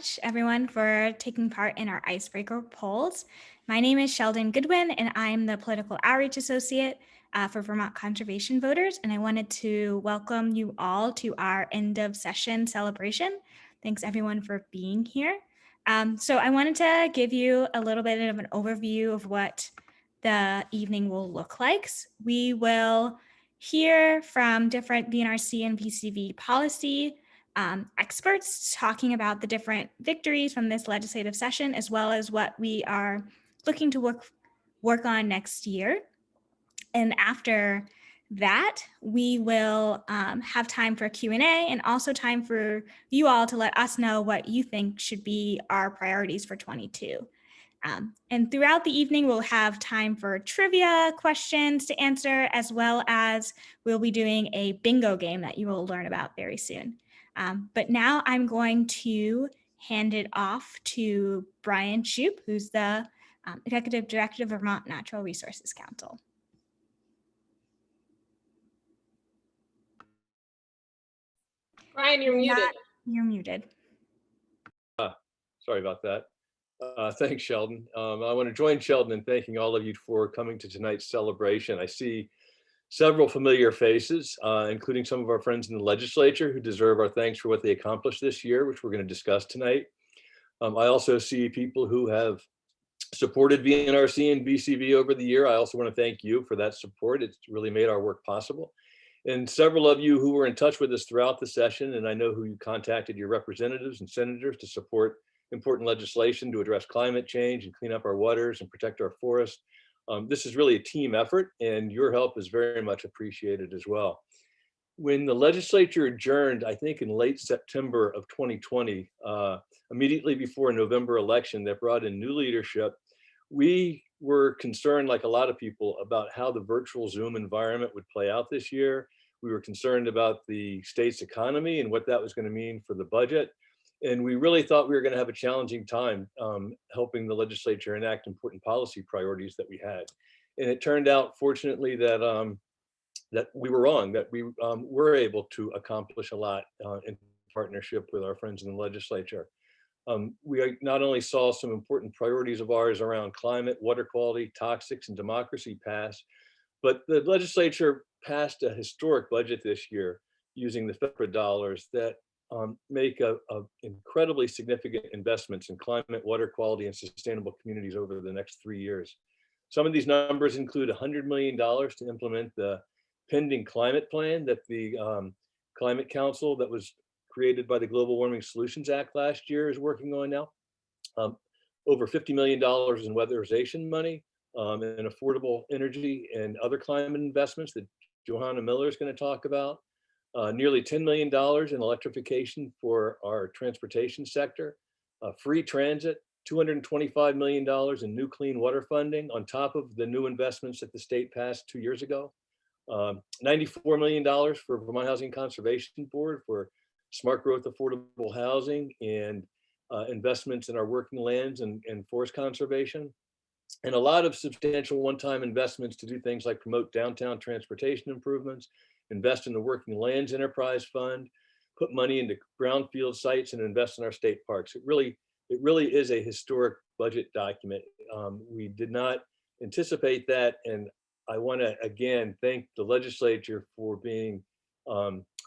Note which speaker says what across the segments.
Speaker 1: much, everyone, for taking part in our icebreaker polls. My name is Sheldon Goodwin, and I'm the Political Outreach Associate for Vermont Conservation Voters, and I wanted to welcome you all to our end of session celebration. Thanks, everyone, for being here. So I wanted to give you a little bit of an overview of what the evening will look like. We will hear from different VNRC and VCV policy experts talking about the different victories from this legislative session, as well as what we are looking to work on next year. And after that, we will have time for Q&A and also time for you all to let us know what you think should be our priorities for 22. And throughout the evening, we'll have time for trivia questions to answer, as well as we'll be doing a bingo game that you will learn about very soon. But now I'm going to hand it off to Brian Shoup, who's the Executive Director of Vermont Natural Resources Council.
Speaker 2: Brian, you're muted.
Speaker 1: You're muted.
Speaker 3: Sorry about that. Thanks, Sheldon. I want to join Sheldon in thanking all of you for coming to tonight's celebration. I see several familiar faces, including some of our friends in the legislature who deserve our thanks for what they accomplished this year, which we're going to discuss tonight. I also see people who have supported VNRC and VCV over the year. I also want to thank you for that support. It's really made our work possible. And several of you who were in touch with us throughout the session, and I know who you contacted your representatives and senators to support important legislation to address climate change and clean up our waters and protect our forests. This is really a team effort, and your help is very much appreciated as well. When the legislature adjourned, I think in late September of 2020, immediately before a November election that brought in new leadership, we were concerned, like a lot of people, about how the virtual Zoom environment would play out this year. We were concerned about the state's economy and what that was going to mean for the budget. And we really thought we were going to have a challenging time helping the legislature enact important policy priorities that we had. And it turned out, fortunately, that that we were wrong, that we were able to accomplish a lot in partnership with our friends in the legislature. We not only saw some important priorities of ours around climate, water quality, toxics, and democracy pass, but the legislature passed a historic budget this year using the federal dollars that make incredibly significant investments in climate, water quality, and sustainable communities over the next 3 years. Some of these numbers include $100 million to implement the pending climate plan that the Climate Council that was created by the Global Warming Solutions Act last year is working on now. Over $50 million in weatherization money and affordable energy and other climate investments that Johanna Miller is going to talk about. Nearly $10 million in electrification for our transportation sector, free transit, $225 million in new clean water funding on top of the new investments that the state passed 2 years ago, $94 million for Vermont Housing Conservation Board for smart growth, affordable housing, and investments in our working lands and forest conservation, and a lot of substantial one-time investments to do things like promote downtown transportation improvements, invest in the Working Lands Enterprise Fund, put money into brownfield sites, and invest in our state parks. It really is a historic budget document. We did not anticipate that, and I want to again thank the legislature for being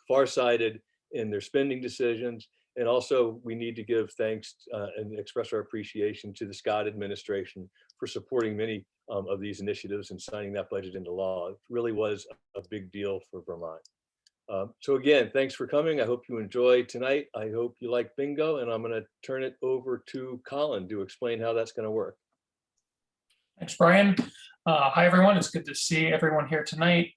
Speaker 3: farsighted in their spending decisions, and also we need to give thanks and express our appreciation to the Scott administration for supporting many of these initiatives and signing that budget into law. It really was a big deal for Vermont. So again, thanks for coming. I hope you enjoy tonight. I hope you like bingo, and I'm going to turn it over to Colin to explain how that's going to work.
Speaker 4: Thanks, Brian. Hi, everyone. It's good to see everyone here tonight.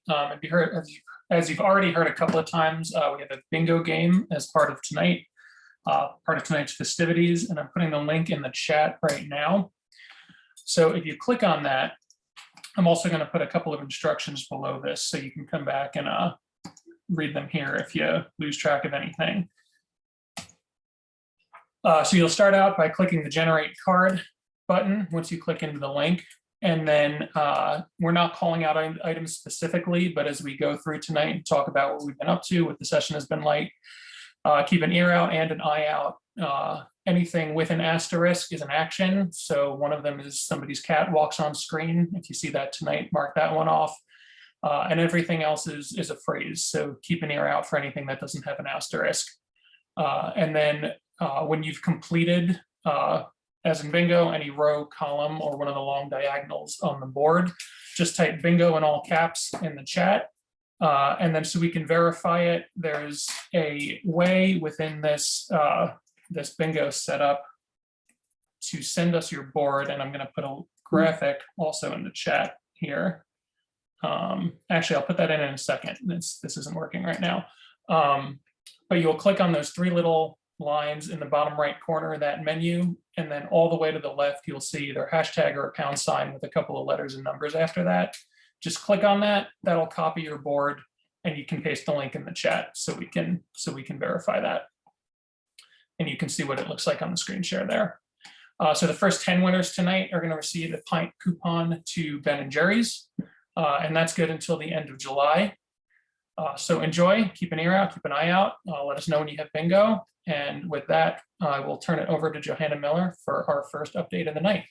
Speaker 4: As you've already heard a couple of times, we have a bingo game as part of tonight's festivities, and I'm putting the link in the chat right now. So if you click on that, I'm also going to put a couple of instructions below this so you can come back and read them here if you lose track of anything. So you'll start out by clicking the Generate Card button once you click into the link. And then we're not calling out items specifically, but as we go through tonight and talk about what we've been up to, what the session has been like, keep an ear out and an eye out anything with an asterisk is an action. So one of them is somebody's cat walks on screen. If you see that tonight, mark that one off. And everything else is a phrase. So keep an ear out for anything that doesn't have an asterisk. And then when you've completed, as in bingo, any row, column, or one of the long diagonals on the board, just type bingo in all caps in the chat. And then so we can verify it, there's a way within this, this bingo setup to send us your board. And I'm going to put a graphic also in the chat here. Actually, I'll put that in a second. This isn't working right now. But you'll click on those three little lines in the bottom right corner of that menu, and then all the way to the left, you'll see either hashtag or a pound sign with a couple of letters and numbers after that. Just click on that, that'll copy your board, and you can paste the link in the chat so we can verify that. And you can see what it looks like on the screen share there. So the first 10 winners tonight are going to receive a pint coupon to Ben and Jerry's, and that's good until the end of July. So enjoy, keep an ear out, keep an eye out. Let us know when you have bingo. And with that, I will turn it over to Johanna Miller for our first update of the night.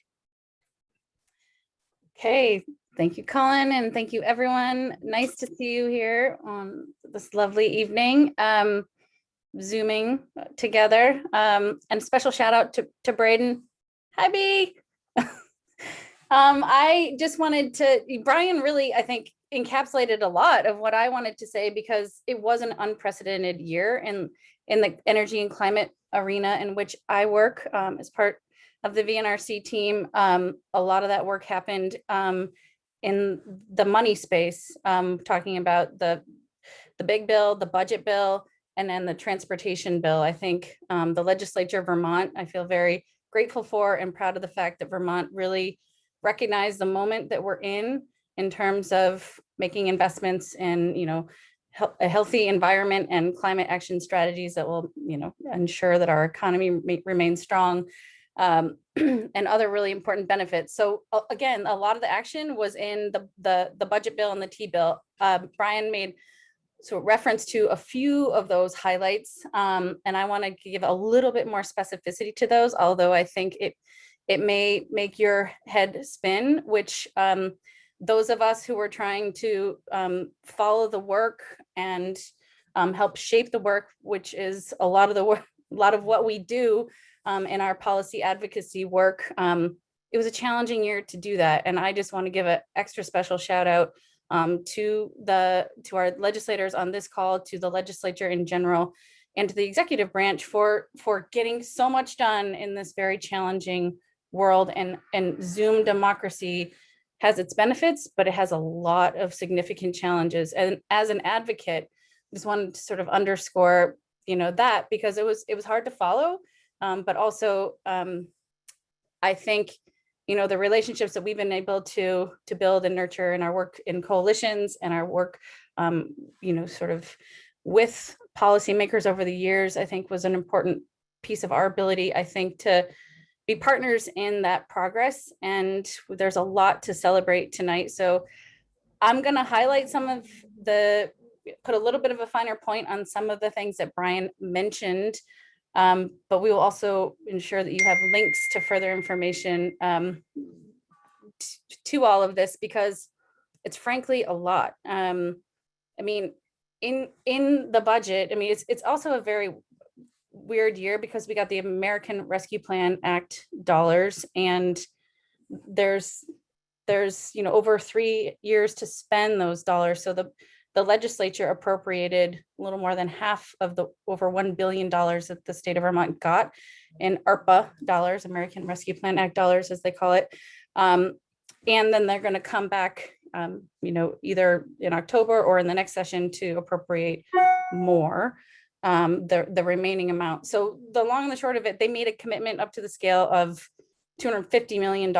Speaker 5: Okay, thank you, Colin, and thank you, everyone. Nice to see you here on this lovely evening, Zooming together. And a special shout out to Braden. Hi, B. I just wanted to, Brian really, I think, encapsulated a lot of what I wanted to say, because it was an unprecedented year in the energy and climate arena in which I work as part of the VNRC team. A lot of that work happened in the money space, talking about the big bill, the budget bill, and then the transportation bill. I think the legislature of Vermont, I feel very grateful for and proud of the fact that Vermont really recognized the moment that we're in terms of making investments in, a healthy environment and climate action strategies that will, ensure that our economy remains strong, and other really important benefits. So again, a lot of the action was in the budget bill and the T bill. Brian made reference to a few of those highlights, and I want to give a little bit more specificity to those, although I think it may make your head spin, which those of us who are trying to follow the work and help shape the work, which is a lot of what we do in our policy advocacy work. It was a challenging year to do that, and I just want to give an extra special shout out to our legislators on this call, to the legislature in general, and to the executive branch for getting so much done in this very challenging world. And Zoom democracy has its benefits, but it has a lot of significant challenges. And as an advocate, I just wanted to sort of underscore, that, because it was hard to follow, but also I think, the relationships that we've been able to build and nurture in our work in coalitions and our work, sort of with policymakers over the years, I think was an important piece of our ability, I think, to be partners in that progress. And there's a lot to celebrate tonight. So I'm going to highlight put a little bit of a finer point on some of the things that Brian mentioned, but we will also ensure that you have links to further information to all of this, because it's frankly a lot. I mean, in the budget, I mean, it's also a very weird year because we got the American Rescue Plan Act dollars, and there's over 3 years to spend those dollars. So the legislature appropriated a little more than half of the over $1 billion that the state of Vermont got in ARPA dollars, American Rescue Plan Act dollars, as they call it. And then they're going to come back, either in October or in the next session to appropriate more, the remaining amount. So the long and the short of it, they made a commitment up to the scale of $250 million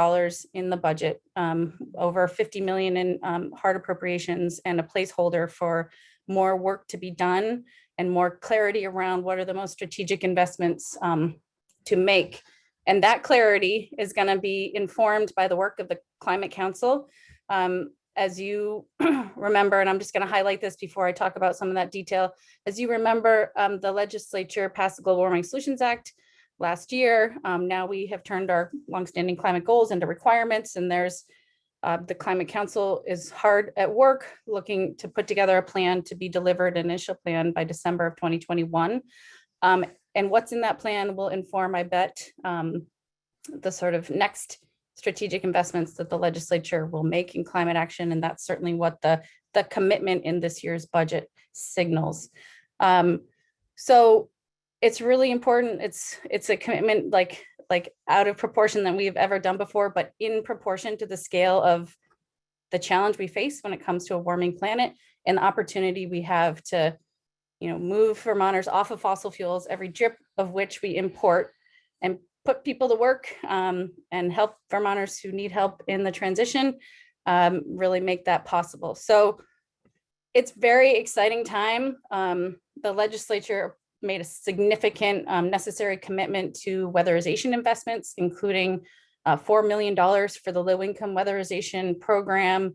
Speaker 5: in the budget, over $50 million in hard appropriations, and a placeholder for more work to be done and more clarity around what are the most strategic investments to make. And that clarity is going to be informed by the work of the Climate Council. As you remember, and I'm just going to highlight this before I talk about some of that detail. As you remember, the legislature passed the Global Warming Solutions Act last year. Now we have turned our longstanding climate goals into requirements, and there's the Climate Council is hard at work looking to put together a plan to be delivered, an initial plan by December of 2021. And what's in that plan will inform, I bet, the sort of next strategic investments that the legislature will make in climate action. And that's certainly what the commitment in this year's budget signals. So it's really important. It's a commitment like out of proportion than we've ever done before, but in proportion to the scale of the challenge we face when it comes to a warming planet and the opportunity we have to, move Vermonters off of fossil fuels, every drip of which we import, and put people to work and help Vermonters who need help in the transition, really make that possible. So it's very exciting time. The legislature made a significant necessary commitment to weatherization investments, including $4 million for the low income weatherization program.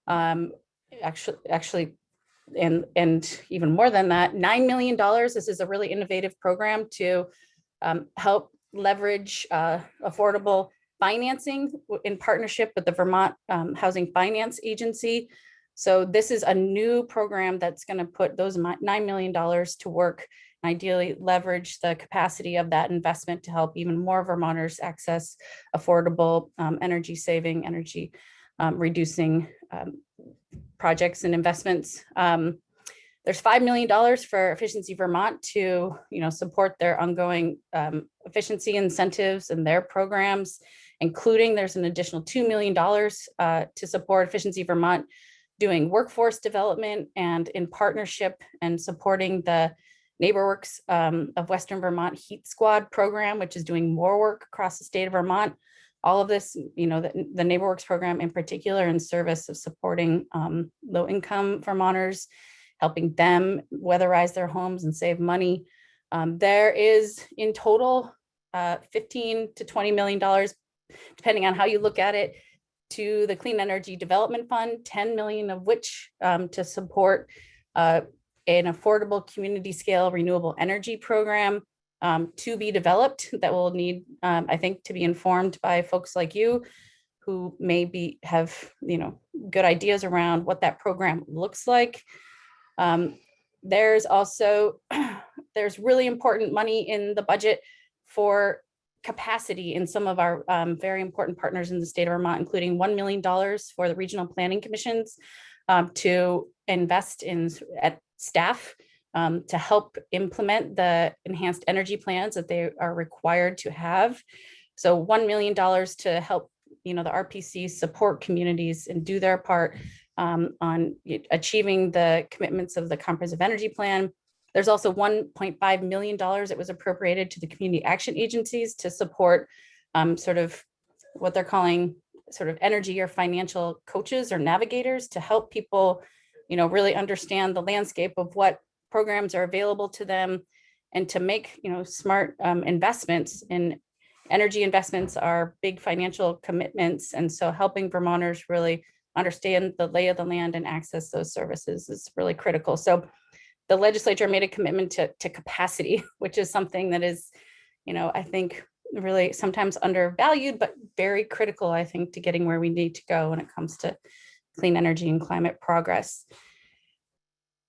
Speaker 5: Actually, and even more than that, $9 million. This is a really innovative program to help leverage affordable financing in partnership with the Vermont Housing Finance Agency. So this is a new program that's going to put those $9 million to work, and ideally leverage the capacity of that investment to help even more Vermonters access affordable energy saving, energy reducing projects and investments. There's $5 million for Efficiency Vermont to support their ongoing efficiency incentives and their programs, including there's an additional $2 million to support Efficiency Vermont doing workforce development and in partnership and supporting the NeighborWorks of Western Vermont Heat Squad program, which is doing more work across the state of Vermont. All of this, the NeighborWorks program in particular, in service of supporting low-income Vermonters, helping them weatherize their homes and save money. There is in total $15 to $20 million, depending on how you look at it, to the Clean Energy Development Fund, 10 million of which to support an affordable community scale renewable energy program to be developed that will need, I think, to be informed by folks like you who maybe have, good ideas around what that program looks like. There's also, there's really important money in the budget for capacity in some of our very important partners in the state of Vermont, including $1 million for the regional planning commissions to invest in at staff to help implement the enhanced energy plans that they are required to have. So $1 million to help, the RPC support communities and do their part on achieving the commitments of the Comprehensive Energy Plan. There's also $1.5 million that was appropriated to the community action agencies to support sort of what they're calling sort of energy or financial coaches or navigators to help people, really understand the landscape of what programs are available to them and to make, smart investments in energy. Investments are big financial commitments. And so helping Vermonters really understand the lay of the land and access those services is really critical. So the legislature made a commitment to capacity, which is something that is, I think really sometimes undervalued, but very critical, I think, to getting where we need to go when it comes to clean energy and climate progress.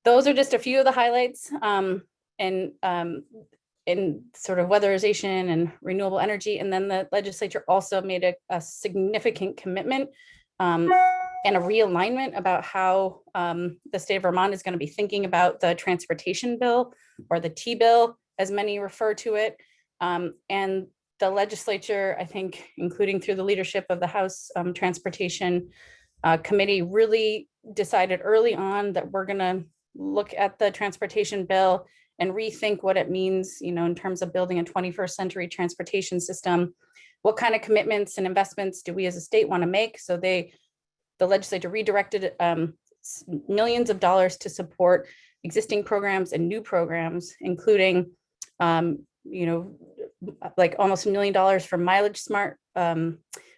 Speaker 5: Those are just a few of the highlights in sort of weatherization and renewable energy. And then the legislature also made a significant commitment and a realignment about how the state of Vermont is going to be thinking about the transportation bill, or the T-bill, as many refer to it. And the legislature, I think, including through the leadership of the House Transportation Committee, really decided early on that we're going to look at the transportation bill and rethink what it means, in terms of building a 21st century transportation system. What kind of commitments and investments do we as a state want to make? So the legislature redirected millions of dollars to support existing programs and new programs, including, like almost $1 million for Mileage Smart,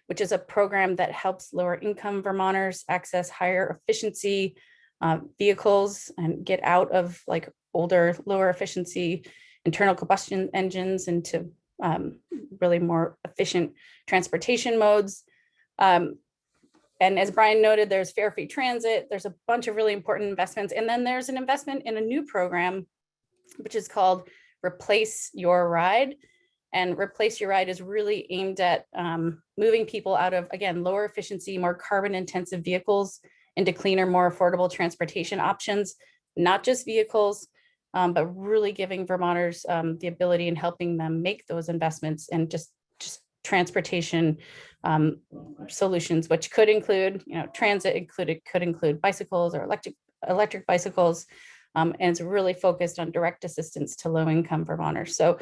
Speaker 5: which is a program that helps lower income Vermonters access higher efficiency vehicles and get out of like older, lower efficiency internal combustion engines into really more efficient transportation modes. And as Brian noted, there's fare free transit. There's a bunch of really important investments. And then there's an investment in a new program, which is called Replace Your Ride. And Replace Your Ride is really aimed at moving people out of, again, lower efficiency, more carbon intensive vehicles into cleaner, more affordable transportation options, not just vehicles, but really giving Vermonters the ability and helping them make those investments and just transportation solutions, which could include, transit could include bicycles or electric bicycles, and it's really focused on direct assistance to low-income Vermonters. So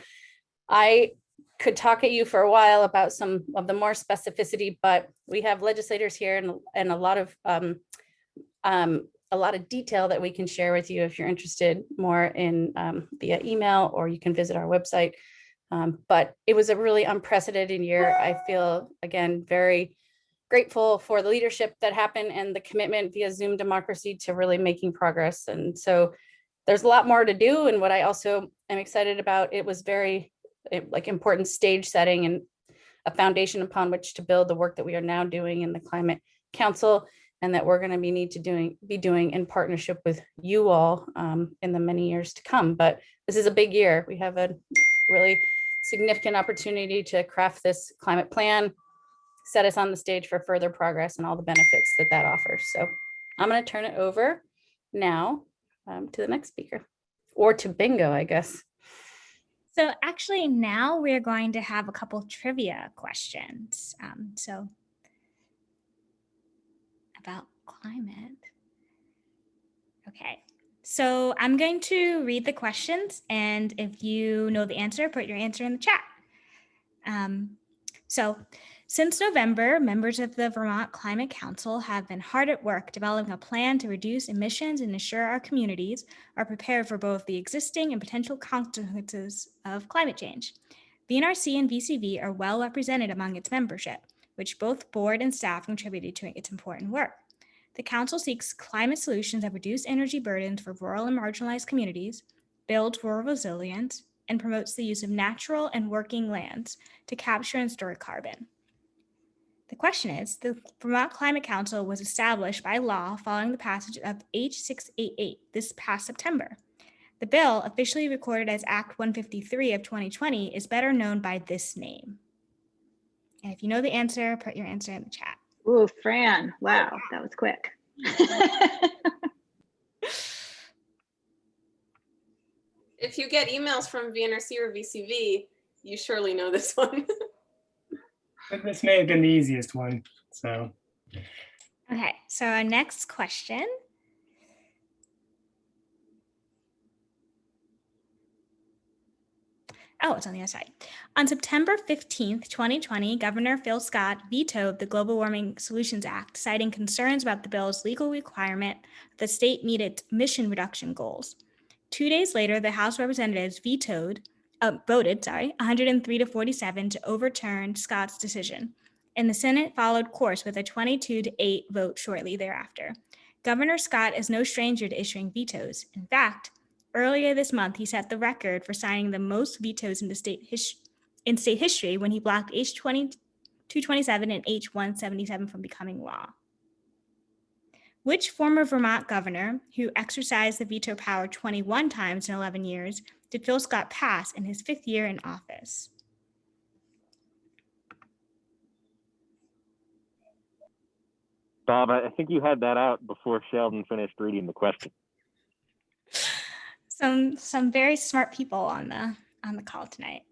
Speaker 5: I could talk at you for a while about some of the more specificity, but we have legislators here and a lot of detail that we can share with you if you're interested more in via email, or you can visit our website. But it was a really unprecedented year. I feel, again, very grateful for the leadership that happened and the commitment via Zoom democracy to really making progress. And so there's a lot more to do. And what I also am excited about, it was very important stage setting and a foundation upon which to build the work that we are now doing in the Climate Council, and that we're going to be doing in partnership with you all in the many years to come. But this is a big year. We have a really significant opportunity to craft this climate plan, set us on the stage for further progress and all the benefits that offers. So I'm going to turn it over now to the next speaker, or to bingo, I guess.
Speaker 1: So actually now we're going to have a couple trivia questions. So about climate. Okay, so I'm going to read the questions, and if you know the answer, put your answer in the chat. So since November, members of the Vermont Climate Council have been hard at work developing a plan to reduce emissions and ensure our communities are prepared for both the existing and potential consequences of climate change. VNRC and VCV are well represented among its membership, which both board and staff contributed to its important work. The Council seeks climate solutions that reduce energy burdens for rural and marginalized communities, builds rural resilience, and promotes the use of natural and working lands to capture and store carbon. The question is, the Vermont Climate Council was established by law following the passage of H688 this past September. The bill, officially recorded as Act 153 of 2020, is better known by this name. And if you know the answer, put your answer in the chat.
Speaker 6: Ooh, Fran, wow, that was quick.
Speaker 2: If you get emails from VNRC or VCV, you surely know this one.
Speaker 7: This may have been the easiest one, so.
Speaker 1: Okay, so our next question. Oh, it's on the other side. On September 15th, 2020, Governor Phil Scott vetoed the Global Warming Solutions Act, citing concerns about the bill's legal requirement that the state meet its emission reduction goals. 2 days later, the House of Representatives voted 103 to 47 to overturn Scott's decision, and the Senate followed course with a 22-8 vote shortly thereafter. Governor Scott is no stranger to issuing vetoes. In fact, earlier this month, he set the record for signing the most vetoes in state history when he blocked H227 and H177 from becoming law. Which former Vermont governor, who exercised the veto power 21 times in 11 years, did Phil Scott pass in his 5th year in office?
Speaker 8: Bob, I think you had that out before Sheldon finished reading the question.
Speaker 1: Some very smart people on the call tonight.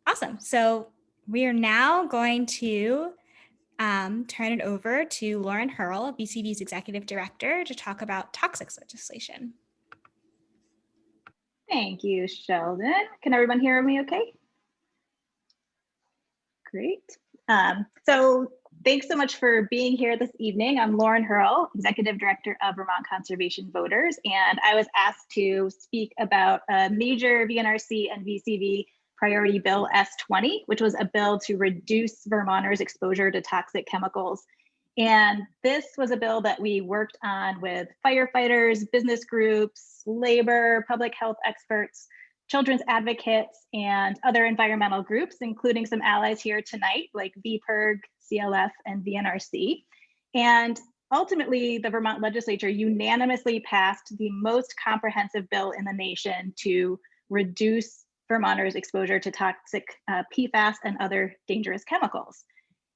Speaker 1: Awesome. So we are now going to turn it over to Lauren Hurl, VCV's Executive Director, to talk about toxics legislation.
Speaker 6: Thank you, Sheldon. Can everyone hear me okay? Great. So thanks so much for being here this evening. I'm Lauren Hurl, Executive Director of Vermont Conservation Voters, and I was asked to speak about a major VNRC and VCV Priority Bill S20, which was a bill to reduce Vermonters' exposure to toxic chemicals. And this was a bill that we worked on with firefighters, business groups, labor, public health experts children's advocates and other environmental groups, including some allies here tonight, like VPIRG, CLF, and VNRC. And ultimately, the Vermont Legislature unanimously passed the most comprehensive bill in the nation to reduce Vermonters' exposure to toxic PFAS and other dangerous chemicals.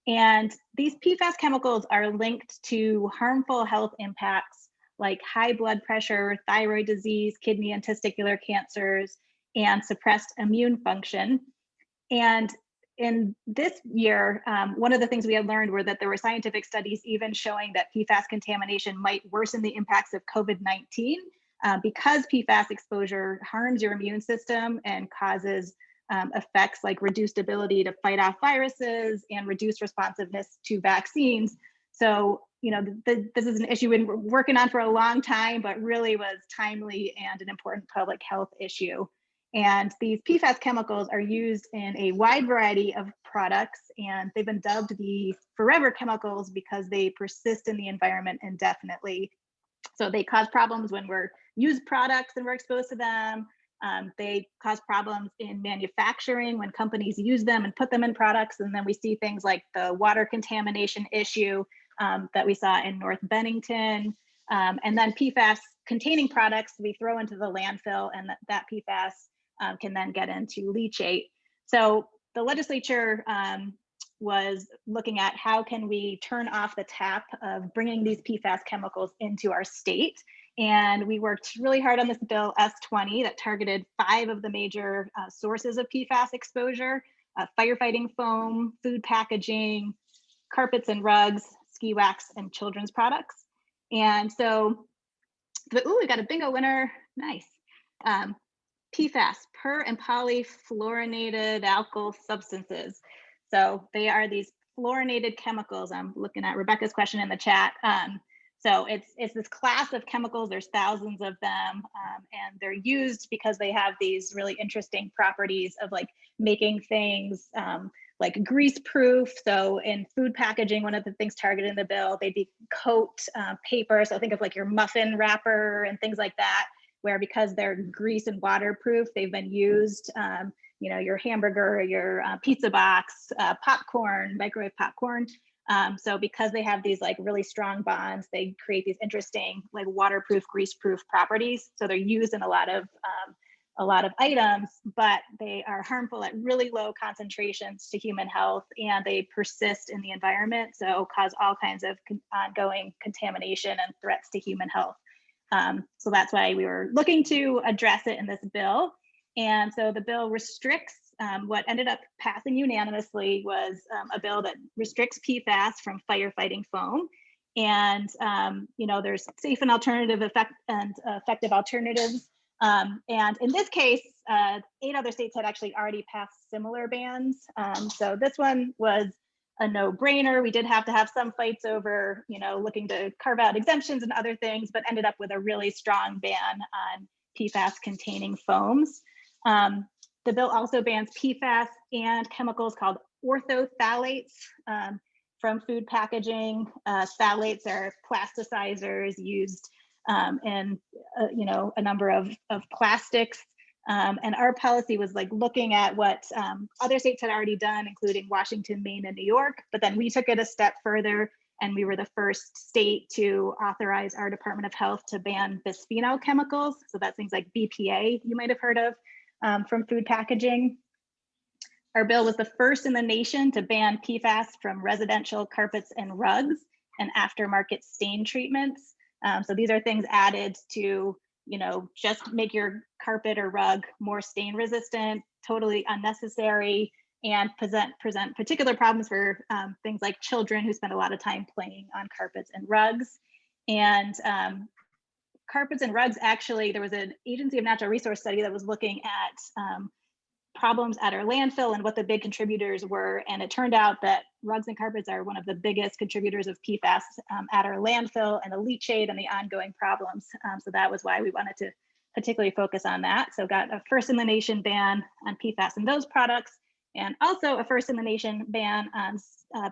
Speaker 6: And these PFAS chemicals are linked to harmful health impacts like high blood pressure, thyroid disease, kidney and testicular cancers, and suppressed immune function. And in this year, one of the things we had learned were that there were scientific studies even showing that PFAS contamination might worsen the impacts of COVID-19 because PFAS exposure harms your immune system and causes effects like reduced ability to fight off viruses and reduced responsiveness to vaccines. So, you know, this is an issue we've been working on for a long time, but really was timely and an important public health issue. And these PFAS chemicals are used in a wide variety of products, and they've been dubbed the forever chemicals because they persist in the environment indefinitely. So they cause problems when we're used products and we're exposed to them. They cause problems in manufacturing when companies use them and put them in products. And then we see things like the water contamination issue that we saw in North Bennington. And then PFAS containing products we throw into the landfill, and that PFAS can then get into leachate. So the legislature was looking at how can we turn off the tap of bringing these PFAS chemicals into our state. And we worked really hard on this bill S20 that targeted 5 of the major sources of PFAS exposure: firefighting foam, food packaging, carpets and rugs, ski wax, and children's products. And so, we got a bingo winner, nice. PFAS, per and polyfluorinated alkyl substances. So they are these fluorinated chemicals. I'm looking at Rebecca's question in the chat. So it's this class of chemicals. There's thousands of them, and they're used because they have these really interesting properties of like making things like grease proof. So in food packaging, one of the things targeted in the bill, they coat paper. So think of like your muffin wrapper and things like that, where because they're grease and waterproof, they've been used, you know, your hamburger, your pizza box, popcorn, microwave popcorn. So because they have these like really strong bonds, they create these interesting like waterproof, grease-proof properties. So they're used in a lot of items, but they are harmful at really low concentrations to human health, and they persist in the environment, so cause all kinds of ongoing contamination and threats to human health. So that's why we were looking to address it in this bill. And so the bill restricts, what ended up passing unanimously was a bill that restricts PFAS from firefighting foam. And, you know, there's safe and effective alternatives. And in this case, 8 other states had actually already passed similar bans. So this one was a no-brainer. We did have to have some fights over, you know, looking to carve out exemptions and other things, but ended up with a really strong ban on PFAS containing foams. The bill also bans PFAS and chemicals called orthophthalates from food packaging. Phthalates are plasticizers used in you know, a number of plastics. And our policy was like looking at what other states had already done, including Washington, Maine, and New York. But then we took it a step further, and we were the first state to authorize our Department of Health to ban bisphenol chemicals. So that's things like BPA you might have heard of from food packaging. Our bill was the first in the nation to ban PFAS from residential carpets and rugs and aftermarket stain treatments. So these are things added to, you know, just make your carpet or rug more stain resistant, totally unnecessary, and present particular problems for things like children who spend a lot of time playing on carpets and rugs. And carpets and rugs, actually, there was an Agency of Natural Resource study that was looking at problems at our landfill and what the big contributors were. And it turned out that rugs and carpets are one of the biggest contributors of PFAS at our landfill, and the leachate and the ongoing problems. So that was why we wanted to particularly focus on that. So got a first in the nation ban on PFAS in those products, and also a first in the nation ban on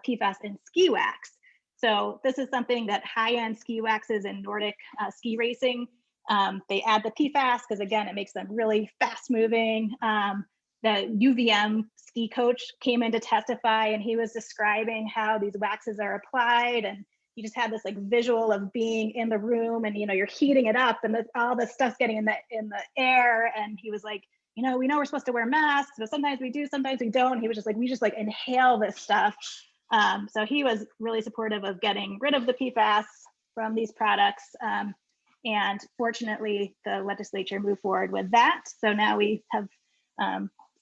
Speaker 6: PFAS in ski wax. So this is something that high-end ski waxes and Nordic ski racing They add the PFAS because, again, it makes them really fast moving. The UVM ski coach came in to testify, and he was describing how these waxes are applied, and you just had this like visual of being in the room, and you're heating it up, and all the stuff's getting in the air. And he was like, we know we're supposed to wear masks, but sometimes we do, sometimes we don't. He was just like, we just like inhale this stuff. So he was really supportive of getting rid of the PFAS from these products. And fortunately, the legislature moved forward with that. So now we have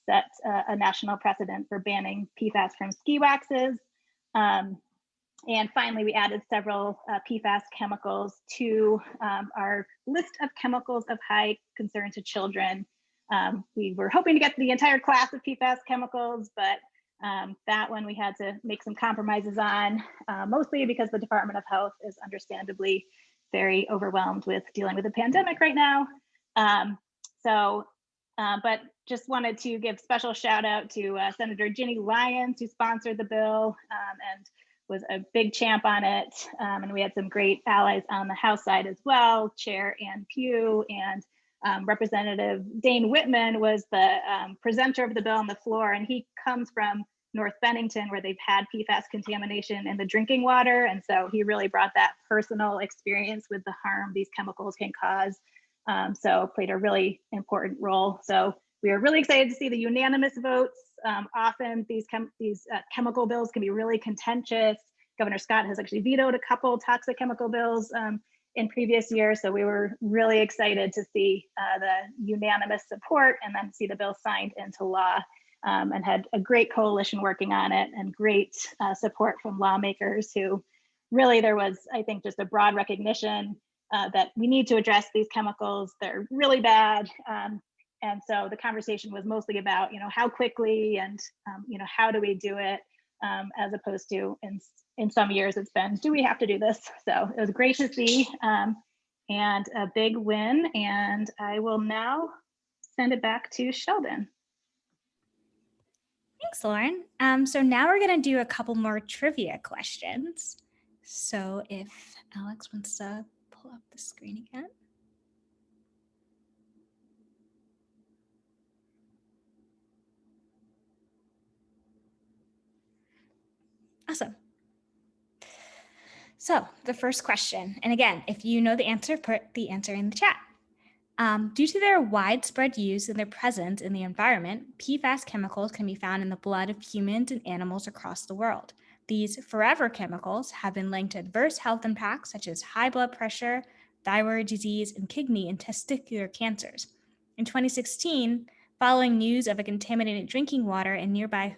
Speaker 6: set a national precedent for banning PFAS from ski waxes. And finally, we added several PFAS chemicals to our list of chemicals of high concern to children. We were hoping to get the entire class of PFAS chemicals, but that one we had to make some compromises on, mostly because the Department of Health is understandably very overwhelmed with dealing with the pandemic right now. But just wanted to give special shout out to Senator Ginny Lyons, who sponsored the bill and was a big champ on it. And we had some great allies on the House side as well. Chair Ann Pugh and Representative Dane Whitman was the presenter of the bill on the floor, and he comes from North Bennington, where they've had PFAS contamination in the drinking water. And so he really brought that personal experience with the harm these chemicals can cause. So played a really important role. So we are really excited to see the unanimous votes. Often these chemical bills can be really contentious. Governor Scott has actually vetoed a couple toxic chemical bills in previous years. So we were really excited to see the unanimous support and then see the bill signed into law, and had a great coalition working on it and great support from lawmakers who really, there was, I think, just a broad recognition that we need to address these chemicals. They're really bad. And so the conversation was mostly about, how quickly and, how do we do it, as opposed to in some years it's been, do we have to do this? So it was great to see, and a big win. And I will now send it back to Sheldon.
Speaker 1: Thanks, Lauren. So now we're going to do a couple more trivia questions. So if Alex wants to pull up the screen again. Awesome. So the first question, and again, if you know the answer, put the answer in the chat. Due to their widespread use and their presence in the environment, PFAS chemicals can be found in the blood of humans and animals across the world. These forever chemicals have been linked to adverse health impacts such as high blood pressure, thyroid disease, and kidney and testicular cancers. In 2016, following news of a contaminated drinking water in nearby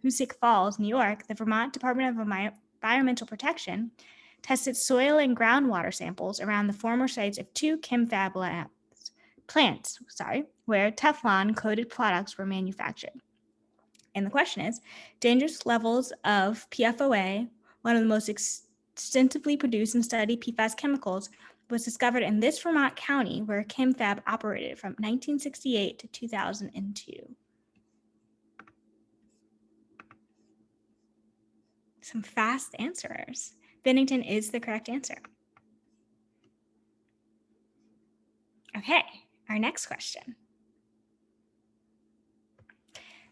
Speaker 1: Hoosick Falls, New York, the Vermont Department of Environmental Protection tested soil and groundwater samples around the former sites of two ChemFab plants, where Teflon-coated products were manufactured. And the question is, dangerous levels of PFOA, one of the most extensively produced and studied PFAS chemicals, was discovered in this Vermont county where ChemFab operated from 1968 to 2002. Some fast answerers. Bennington is the correct answer. Okay, our next question.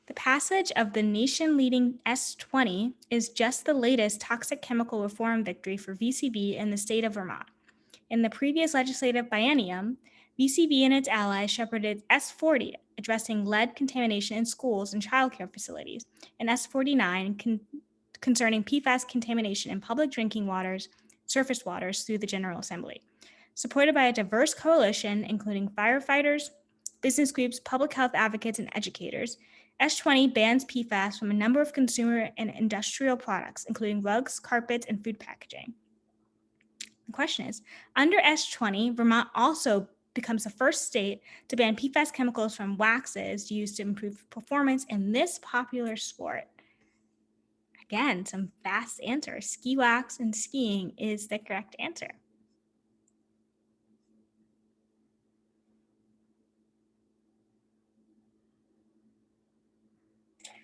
Speaker 1: The passage of the nation-leading S20 is just the latest toxic chemical reform victory for VCV in the state of Vermont. In the previous legislative biennium, VCV and its allies shepherded S40, addressing lead contamination in schools and childcare facilities, and S49, concerning PFAS contamination in public drinking waters, surface waters through the General Assembly. Supported by a diverse coalition, including firefighters, business groups, public health advocates, and educators, S20 bans PFAS from a number of consumer and industrial products, including rugs, carpets, and food packaging. The question is, under S20, Vermont also becomes the first state to ban PFAS chemicals from waxes used to improve performance in this popular sport. Again, some fast answers. Ski wax and skiing is the correct answer.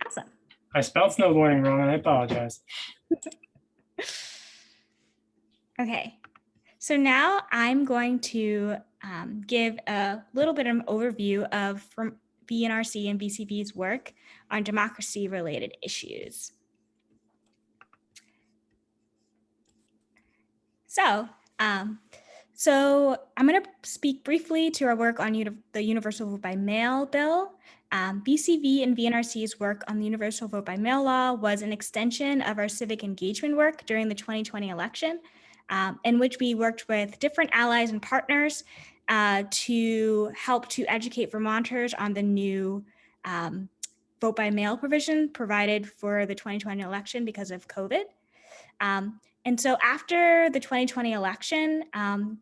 Speaker 1: Awesome.
Speaker 7: I spelled snowboarding wrong, and I apologize.
Speaker 1: Okay, so now I'm going to give a little bit of an overview of VNRC and VCV's work on democracy-related issues. So I'm going to speak briefly to our work on the Universal Vote by Mail bill. VCV and VNRC's work on the Universal Vote by Mail law was an extension of our civic engagement work during the 2020 election, in which we worked with different allies and partners to help to educate Vermonters on the new vote by mail provision provided for the 2020 election because of COVID. And so after the 2020 election,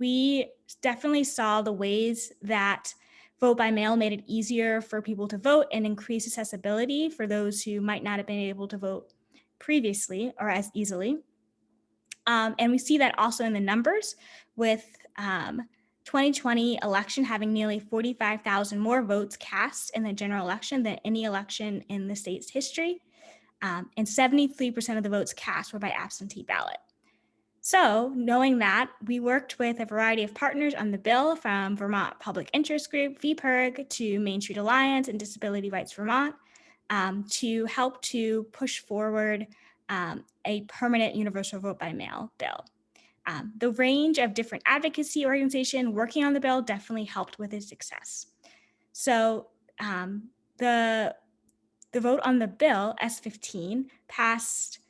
Speaker 1: we definitely saw the ways that vote by mail made it easier for people to vote and increase accessibility for those who might not have been able to vote previously or as easily. And we see that also in the numbers with 2020 election having nearly 45,000 more votes cast in the general election than any election in the state's history. And 73% of the votes cast were by absentee ballot. So knowing that, we worked with a variety of partners on the bill, from Vermont Public Interest Group, VPIRG, to Main Street Alliance and Disability Rights Vermont, to help to push forward a permanent universal vote by mail bill. The range of different advocacy organizations working on the bill definitely helped with its success. So the vote on the bill, S15, passed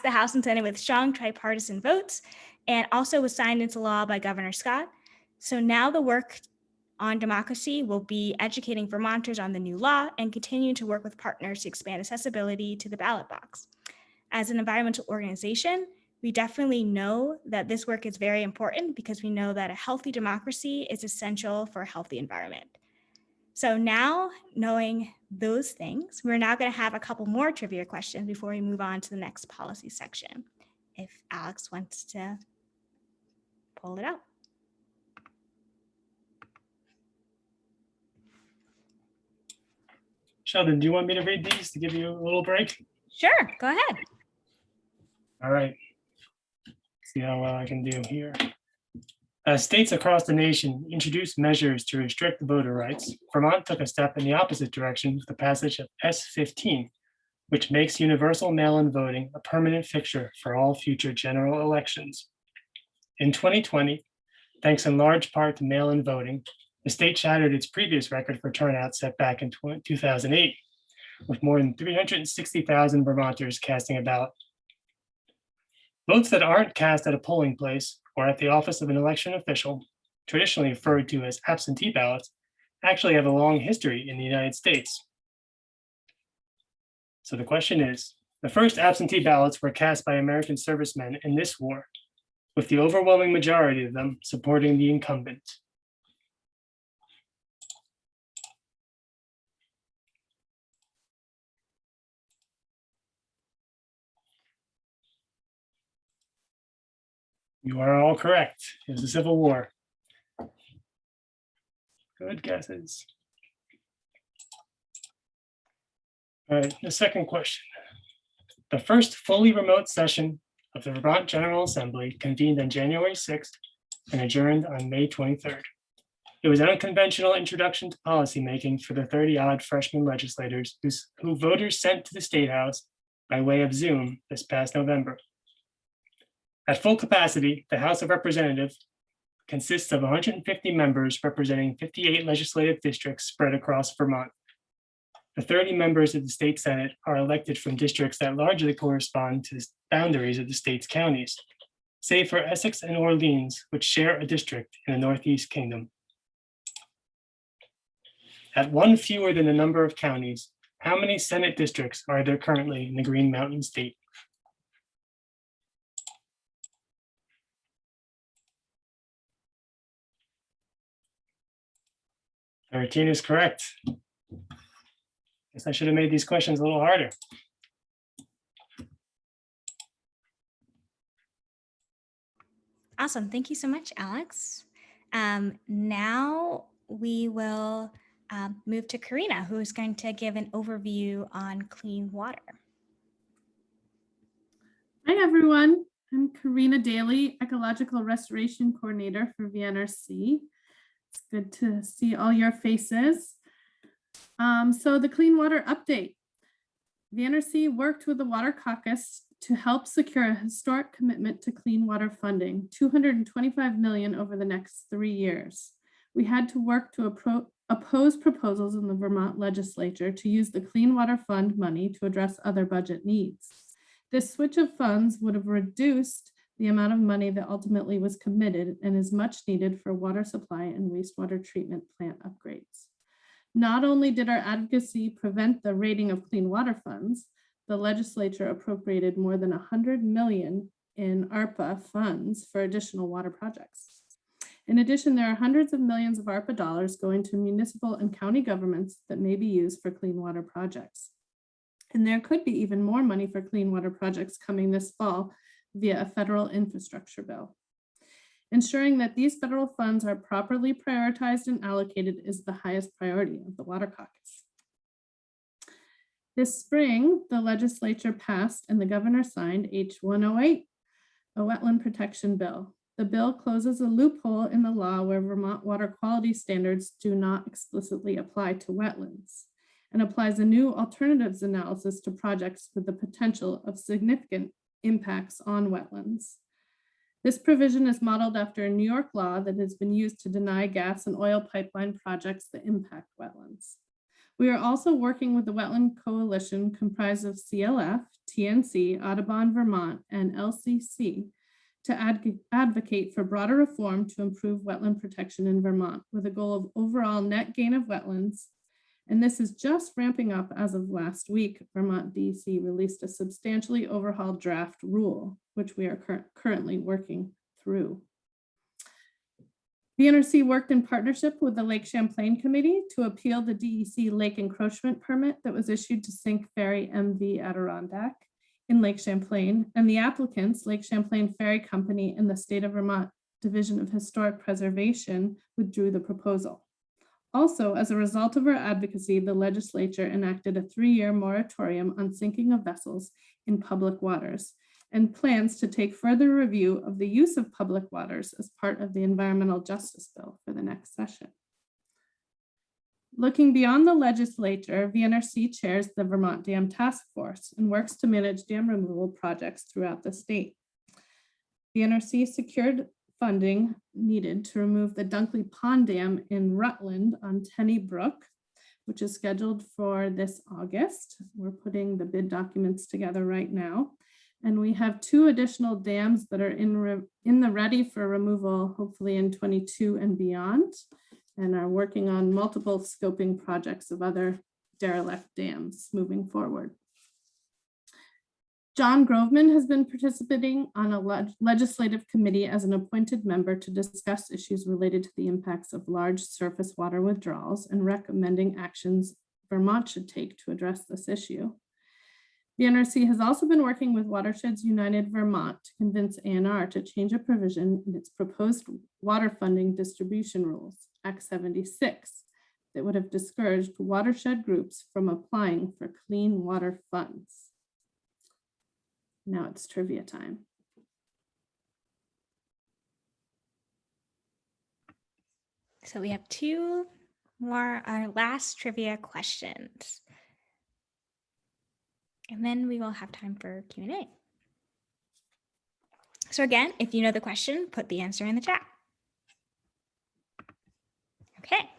Speaker 1: the House and Senate with strong tripartisan votes and also was signed into law by Governor Scott. So now the work on democracy will be educating Vermonters on the new law and continue to work with partners to expand accessibility to the ballot box. As an environmental organization, we definitely know that this work is very important because we know that a healthy democracy is essential for a healthy environment. So now, knowing those things, we're now going to have a couple more trivia questions before we move on to the next policy section. If Alex wants to pull it out.
Speaker 7: Sheldon, do you want me to read these to give you a little break?
Speaker 1: Sure, go ahead.
Speaker 7: All right. See how well I can do here. As states across the nation introduced measures to restrict voter rights, Vermont took a step in the opposite direction with the passage of S15, which makes universal mail-in voting a permanent fixture for all future general elections. In 2020, thanks in large part to mail-in voting, the state shattered its previous record for turnout set back in 2008, with more than 360,000 Vermonters casting a ballot. Votes that aren't cast at a polling place or at the office of an election official, traditionally referred to as absentee ballots, actually have a long history in the United States. So the question is, the first absentee ballots were cast by American servicemen in this war, with the overwhelming majority of them supporting the incumbent. You are all correct. It was the Civil War. Good guesses. All right, the second question. The first fully remote session of the Vermont General Assembly convened on January 6th and adjourned on May 23rd. It was an unconventional introduction to policymaking for the 30-odd freshman legislators who voters sent to the State House by way of Zoom this past November. At full capacity, the House of Representatives consists of 150 members representing 58 legislative districts spread across Vermont. The 30 members of the state Senate are elected from districts that largely correspond to the boundaries of the state's counties, save for Essex and Orleans, which share a district in the Northeast Kingdom. At one fewer than the number of counties, how many Senate districts are there currently in the Green Mountain State? 13 is correct. Guess I should have made these questions a little harder.
Speaker 1: Awesome. Thank you so much, Alex. Now we will move to Karina, who is going to give an overview on clean water.
Speaker 9: Hi, everyone. I'm Karina Daly, Ecological Restoration Coordinator for VNRC. It's good to see all your faces. So the Clean Water Update. VNRC worked with the Water Caucus to help secure a historic commitment to clean water funding, $225 million over the next 3 years. We had to work to oppose proposals in the Vermont Legislature to use the Clean Water Fund money to address other budget needs. This switch of funds would have reduced the amount of money that ultimately was committed and is much needed for water supply and wastewater treatment plant upgrades. Not only did our advocacy prevent the raiding of clean water funds, the legislature appropriated more than $100 million in ARPA funds for additional water projects. In addition, there are hundreds of millions of ARPA dollars going to municipal and county governments that may be used for clean water projects. And there could be even more money for clean water projects coming this fall via a federal infrastructure bill. Ensuring that these federal funds are properly prioritized and allocated is the highest priority of the Water Caucus. This spring, the legislature passed and the governor signed H108, a wetland protection bill. The bill closes a loophole in the law where Vermont water quality standards do not explicitly apply to wetlands, and applies a new alternatives analysis to projects with the potential of significant impacts on wetlands. This provision is modeled after a New York law that has been used to deny gas and oil pipeline projects that impact wetlands. We are also working with the Wetland Coalition comprised of CLF, TNC, Audubon Vermont, and LCC to advocate for broader reform to improve wetland protection in Vermont with a goal of overall net gain of wetlands. And this is just ramping up as of last week. Vermont DEC released a substantially overhauled draft rule, which we are currently working through. VNRC worked in partnership with the Lake Champlain Committee to appeal the DEC lake encroachment permit that was issued to sink ferry MV Adirondack in Lake Champlain, and the applicants, Lake Champlain Ferry Company and the State of Vermont Division of Historic Preservation, withdrew the proposal. Also, as a result of our advocacy, the legislature enacted a 3-year moratorium on sinking of vessels in public waters and plans to take further review of the use of public waters as part of the environmental justice bill for the next session. Looking beyond the legislature, VNRC chairs the Vermont Dam Task Force and works to manage dam removal projects throughout the state. VNRC secured funding needed to remove the Dunkley Pond Dam in Rutland on Tenney Brook, which is scheduled for this August. We're putting the bid documents together right now. And we have 2 additional dams that are in the ready for removal, hopefully in 22 and beyond, and are working on multiple scoping projects of other derelict dams moving forward. John Groveman has been participating on a legislative committee as an appointed member to discuss issues related to the impacts of large surface water withdrawals and recommending actions Vermont should take to address this issue. VNRC has also been working with Watersheds United Vermont to convince ANR to change a provision in its proposed water funding distribution rules, Act 76, that would have discouraged watershed groups from applying for clean water funds. Now it's trivia time.
Speaker 1: So we have 2 more, our last trivia questions. And then we will have time for Q&A. So again, if you know the question, put the answer in the chat. Okay.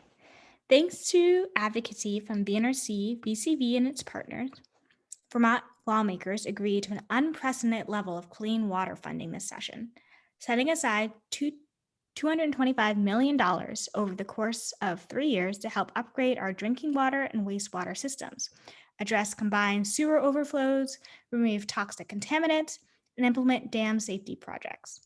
Speaker 1: Thanks to advocacy from VNRC, VCV, and its partners, Vermont lawmakers agreed to an unprecedented level of clean water funding this session, setting aside $225 million over the course of 3 years to help upgrade our drinking water and wastewater systems, address combined sewer overflows, remove toxic contaminants, and implement dam safety projects.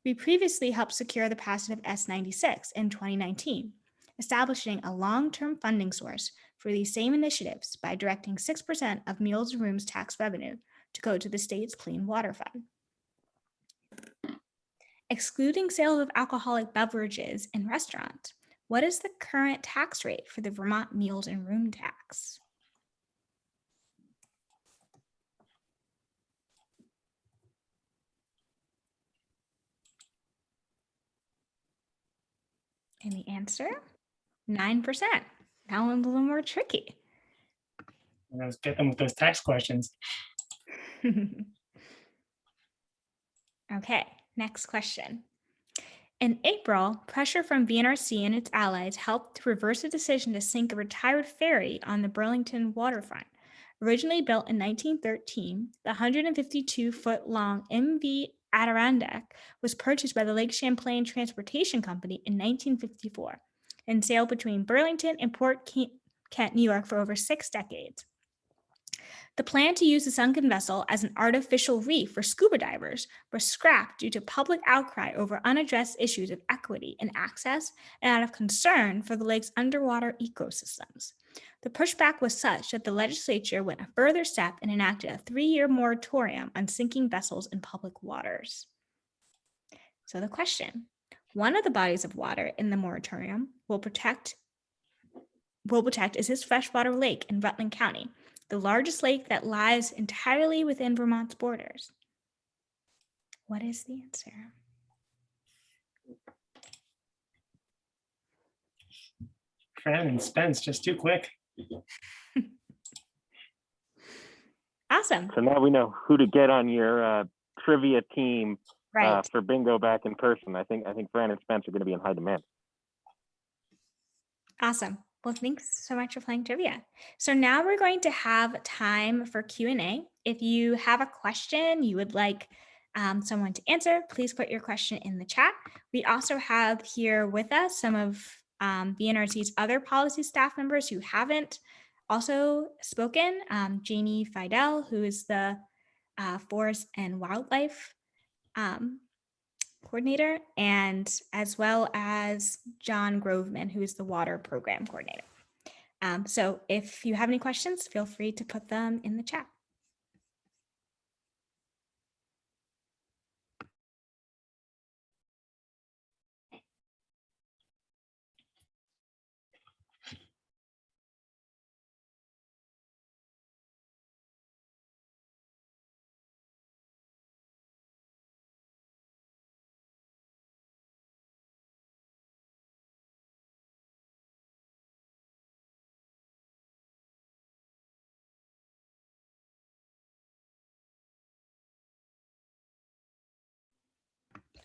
Speaker 1: We previously helped secure the passage of S96 in 2019, establishing a long-term funding source for these same initiatives by directing 6% of Meals and Rooms tax revenue to go to the state's Clean Water Fund. Excluding sales of alcoholic beverages in restaurants, what is the current tax rate for the Vermont Meals and Room tax? And the answer, 9%. That one's a little more tricky.
Speaker 7: Let's get them with those tax questions.
Speaker 1: Okay, next question. In April, pressure from VNRC and its allies helped to reverse a decision to sink a retired ferry on the Burlington waterfront. Originally built in 1913, the 152-foot-long MV Adirondack was purchased by the Lake Champlain Transportation Company in 1954 and sailed between Burlington and Port Kent, New York for over 6 decades. The plan to use the sunken vessel as an artificial reef for scuba divers was scrapped due to public outcry over unaddressed issues of equity and access and out of concern for the lake's underwater ecosystems. The pushback was such that the legislature went a further step and enacted a 3-year moratorium on sinking vessels in public waters. So the question, one of the bodies of water in the moratorium will protect is his freshwater lake in Rutland County, the largest lake that lies entirely within Vermont's borders. What is the answer?
Speaker 7: Fran and Spence, just too quick.
Speaker 1: Awesome.
Speaker 8: So now we know who to get on your trivia team
Speaker 1: Right.
Speaker 8: for bingo back in person. I think Fran and Spence are going to be in high demand.
Speaker 1: Awesome. Well, thanks so much for playing trivia. So now we're going to have time for Q&A. If you have a question you would like someone to answer, please put your question in the chat. We also have here with us some of VNRC's other policy staff members who haven't also spoken. Janie Fidel, who is the Forest and Wildlife coordinator, and as well as John Groveman, who is the water program coordinator. So if you have any questions, feel free to put them in the chat.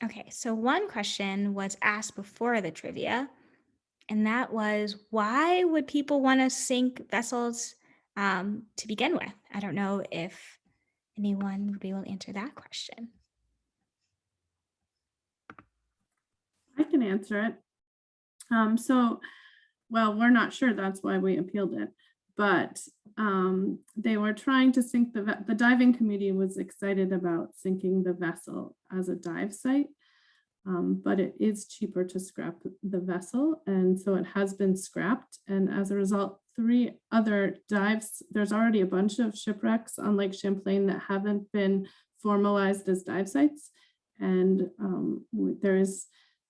Speaker 1: Okay, so one question was asked before the trivia, and that was, why would people want to sink vessels to begin with? I don't know if anyone would be able to answer that question.
Speaker 9: I can answer it. Well, we're not sure that's why we appealed it, but they were trying to sink the diving committee was excited about sinking the vessel as a dive site, but it is cheaper to scrap the vessel, and so it has been scrapped. And as a result, 3 other dives, there's already a bunch of shipwrecks on Lake Champlain that haven't been formalized as dive sites, and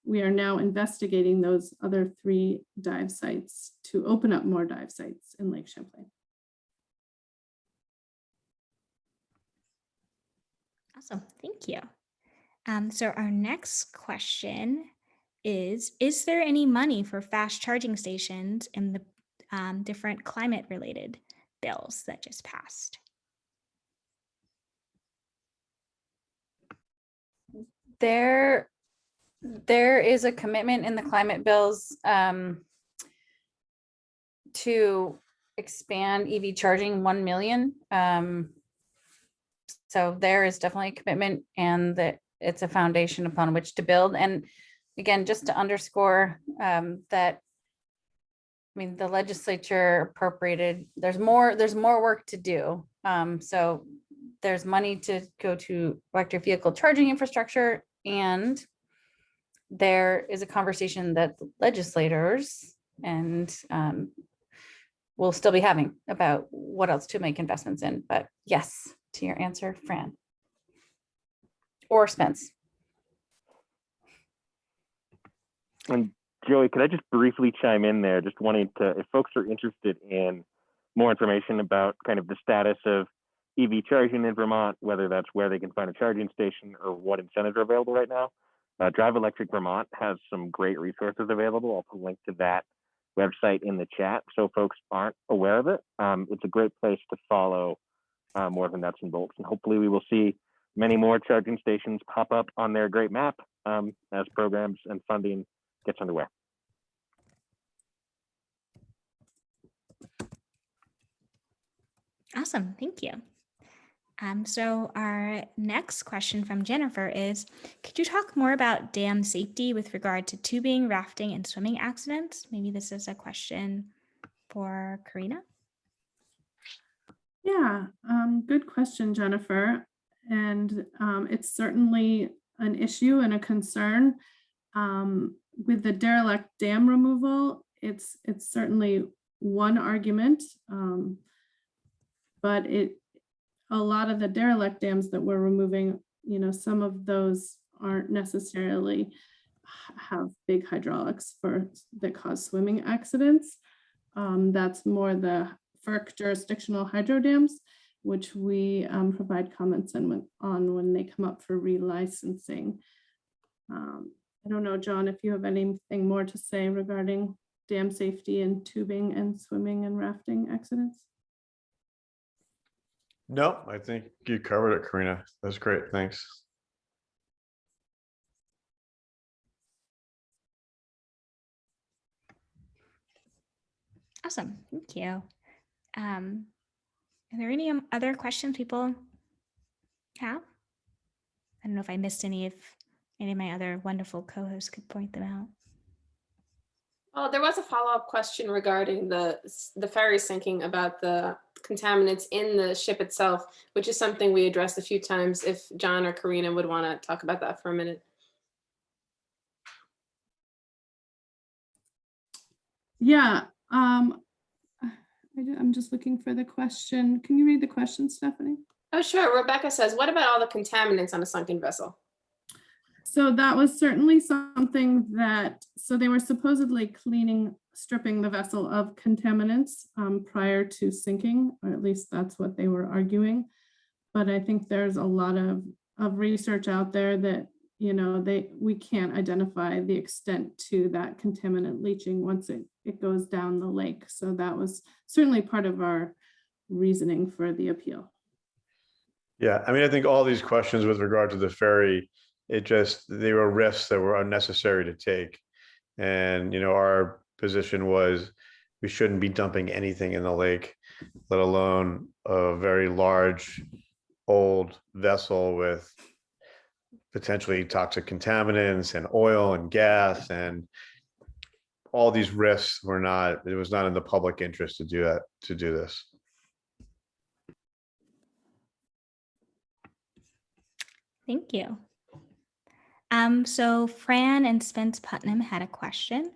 Speaker 9: we are now investigating those other 3 dive sites to open up more dive sites in Lake Champlain.
Speaker 1: Awesome, thank you. So our next question is there any money for fast charging stations in the different climate related bills that just passed?
Speaker 5: There is a commitment in the climate bills to expand EV charging 1 million. So there is definitely a commitment, and that it's a foundation upon which to build. And again, just to underscore that, I mean, the legislature appropriated, there's more work to do. So there's money to go to electric vehicle charging infrastructure, and there is a conversation that the legislators and we'll still be having about what else to make investments in. But yes, to your answer, Fran. Or Spence.
Speaker 8: And Joey, could I just briefly chime in there? Just wanting to, if folks are interested in more information about kind of the status of EV charging in Vermont, whether that's where they can find a charging station or what incentives are available right now, Drive Electric Vermont has some great resources available. I'll put a link to that website in the chat so folks aren't aware of it. It's a great place to follow more than nuts and bolts, and hopefully we will see many more charging stations pop up on their great map as programs and funding gets underway.
Speaker 1: Awesome, thank you. So our next question from Jennifer is, could you talk more about dam safety with regard to tubing, rafting, and swimming accidents? Maybe this is a question for Karina.
Speaker 9: Yeah, good question, Jennifer. And it's certainly an issue and a concern. With the derelict dam removal, it's certainly one argument, but a lot of the derelict dams that we're removing, some of those aren't necessarily have big hydraulics that cause swimming accidents. That's more the FERC jurisdictional hydro dams, which we provide comments on when they come up for relicensing. I don't know, John, if you have anything more to say regarding dam safety and tubing and swimming and rafting accidents.
Speaker 10: No, I think you covered it, Karina. That's great. Thanks.
Speaker 1: Awesome, thank you. Are there any other questions people have? I don't know if I missed any of my other wonderful co-hosts could point them out.
Speaker 2: Oh, there was a follow-up question regarding the ferry sinking about the contaminants in the ship itself, which is something we addressed a few times. If John or Karina would want to talk about that for a minute.
Speaker 9: Yeah, I'm just looking for the question. Can you read the question, Stephanie?
Speaker 2: Oh, sure. Rebecca says, what about all the contaminants on a sunken vessel?
Speaker 9: So that was certainly something so they were supposedly stripping the vessel of contaminants prior to sinking, or at least that's what they were arguing. But I think there's a lot of research out there that, we can't identify the extent to that contaminant leaching once it goes down the lake. So that was certainly part of our reasoning for the appeal.
Speaker 10: Yeah, I mean, I think all these questions with regard to the ferry, they were risks that were unnecessary to take. And, our position was we shouldn't be dumping anything in the lake, let alone a very large, old vessel with potentially toxic contaminants and oil and gas, and all these risks it was not in the public interest to do this.
Speaker 1: Thank you. So Fran and Spence Putnam had a question.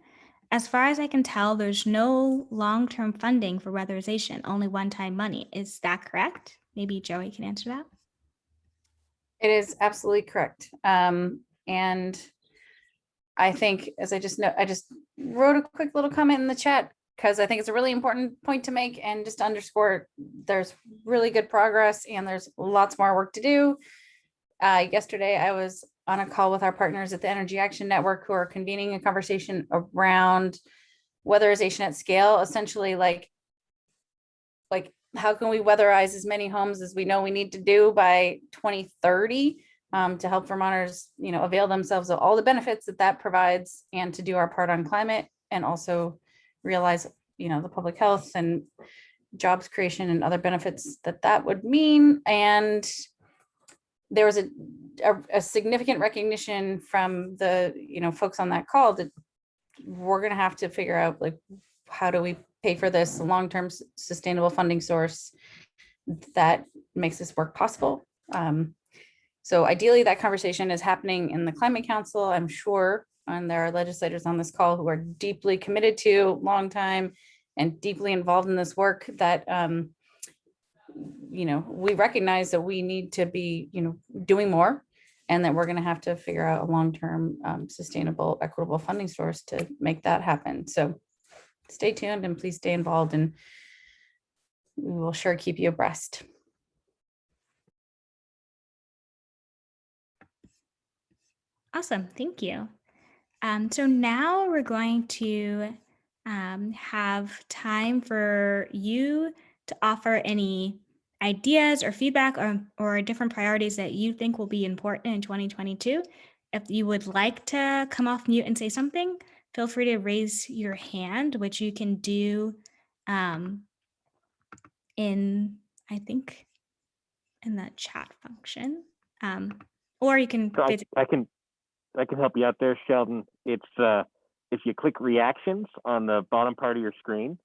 Speaker 1: As far as I can tell, there's no long-term funding for weatherization, only one-time money. Is that correct? Maybe Joey can answer that.
Speaker 5: It is absolutely correct. And I think, as I just wrote a quick little comment in the chat, because I think it's a really important point to make, and just to underscore, there's really good progress and there's lots more work to do. Yesterday, I was on a call with our partners at the Energy Action Network, who are convening a conversation around weatherization at scale, essentially like how can we weatherize as many homes as we know we need to do by 2030 to help Vermonters, avail themselves of all the benefits that provides, and to do our part on climate, and also realize, the public health and jobs creation and other benefits that would mean. And there was a significant recognition from the, folks on that call that we're going to have to figure out, how do we pay for this long-term sustainable funding source that makes this work possible. So ideally, that conversation is happening in the Climate Council, I'm sure, and there are legislators on this call who are deeply committed to, long time, and deeply involved in this work that, we recognize that we need to be, doing more, and that we're going to have to figure out a long-term sustainable, equitable funding source to make that happen. So stay tuned and please stay involved, and we will sure keep you abreast.
Speaker 1: Awesome, thank you. So now we're going to have time for you to offer any ideas or feedback or different priorities that you think will be important in 2022. If you would like to come off mute and say something, feel free to raise your hand, which you can do in, I think, in the chat function. Or you can
Speaker 8: So I can help you out there, Sheldon. It's if you click reactions on the bottom part of your screen,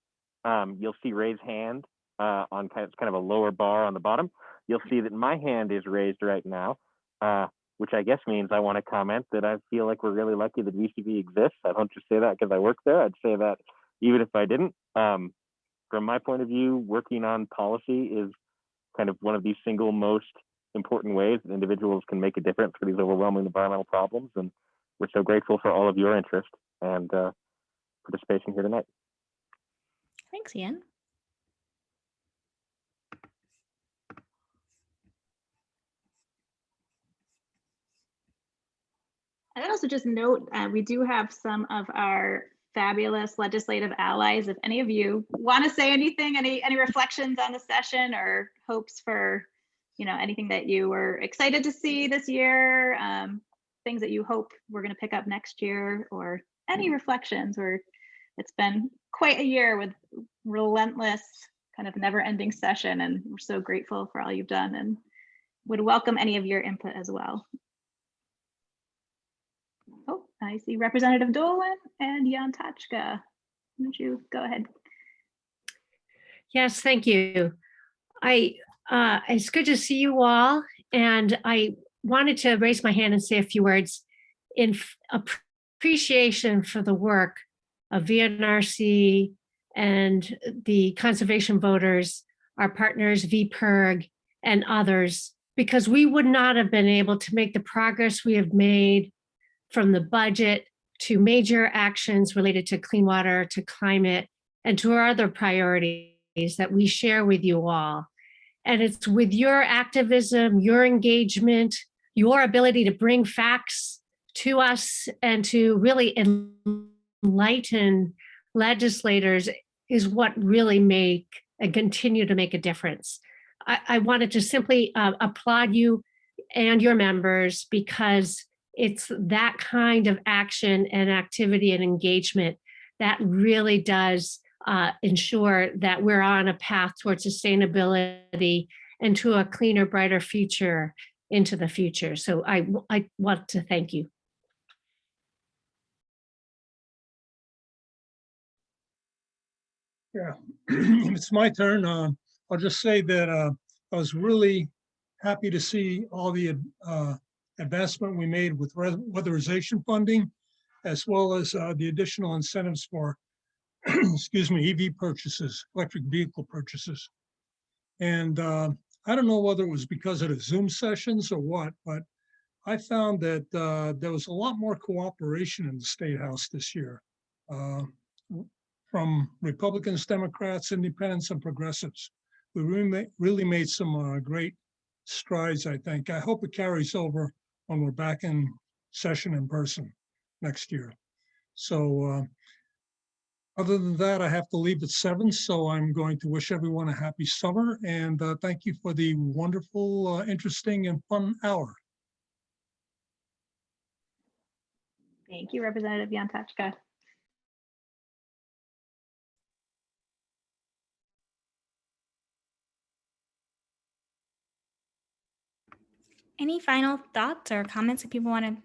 Speaker 8: you'll see raise hand on kind of a lower bar on the bottom. You'll see that my hand is raised right now, which I guess means I want to comment that I feel like we're really lucky that VCV exists. I don't just say that because I work there. I'd say that even if I didn't. From my point of view, working on policy is kind of one of the single most important ways that individuals can make a difference for these overwhelming environmental problems. And we're so grateful for all of your interest and participation here tonight.
Speaker 1: Thanks, Ian.
Speaker 6: I'd also just note, we do have some of our fabulous legislative allies. If any of you want to say anything, any reflections on the session or hopes for, anything that you were excited to see this year, things that you hope we're going to pick up next year, or any reflections, or it's been quite a year with relentless kind of never-ending session, and we're so grateful for all you've done and would welcome any of your input as well. Oh, I see Representative Dolan and Untitled. Why don't you go ahead?
Speaker 11: Yes, thank you. It's good to see you all, and I wanted to raise my hand and say a few words in appreciation for the work of VNRC and the conservation voters, our partners, VPIRG, and others, because we would not have been able to make the progress we have made from the budget to major actions related to clean water, to climate, and to our other priorities that we share with you all. And it's with your activism, your engagement, your ability to bring facts to us and to really enlighten legislators is what really make and continue to make a difference. I wanted to simply applaud you and your members, because it's that kind of action and activity and engagement that really does ensure that we're on a path towards sustainability and to a cleaner, brighter future into the future. So I want to thank you.
Speaker 12: Yeah, it's my turn. I'll just say that I was really happy to see all the advancement we made with weatherization funding, as well as the additional incentives for, excuse me, EV purchases, electric vehicle purchases. And I don't know whether it was because of the Zoom sessions or what, but I found that there was a lot more cooperation in the State House this year from Republicans, Democrats, Independents, and Progressives. We really made some great strides, I think. I hope it carries over when we're back in session in person next year. So other than that, I have to leave at 7, so I'm going to wish everyone a happy summer, and thank you for the wonderful, interesting, and fun hour.
Speaker 6: Thank you, Representative Yantachka.
Speaker 1: Any final thoughts or comments that people want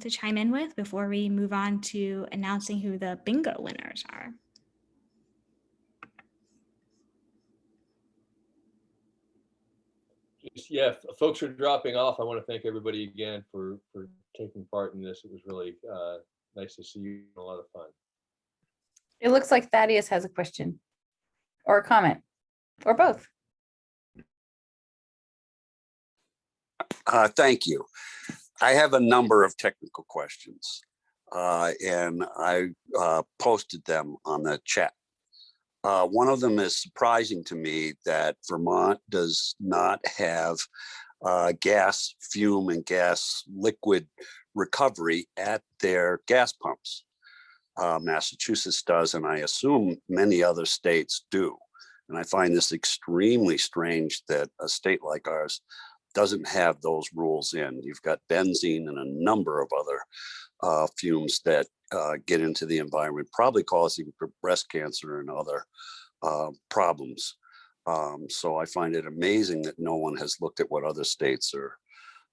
Speaker 1: to chime in with before we move on to announcing who the bingo winners are?
Speaker 3: Yeah, folks are dropping off. I want to thank everybody again for taking part in this. It was really nice to see you and a lot of fun.
Speaker 5: It looks like Thaddeus has a question or a comment or both.
Speaker 13: Thank you. I have a number of technical questions, and I posted them on the chat. One of them is surprising to me that Vermont does not have gas fume and gas liquid recovery at their gas pumps. Massachusetts does, and I assume many other states do. And I find this extremely strange that a state like ours doesn't have those rules in. You've got benzene and a number of other fumes that get into the environment, probably causing breast cancer and other problems. So I find it amazing that no one has looked at what other states are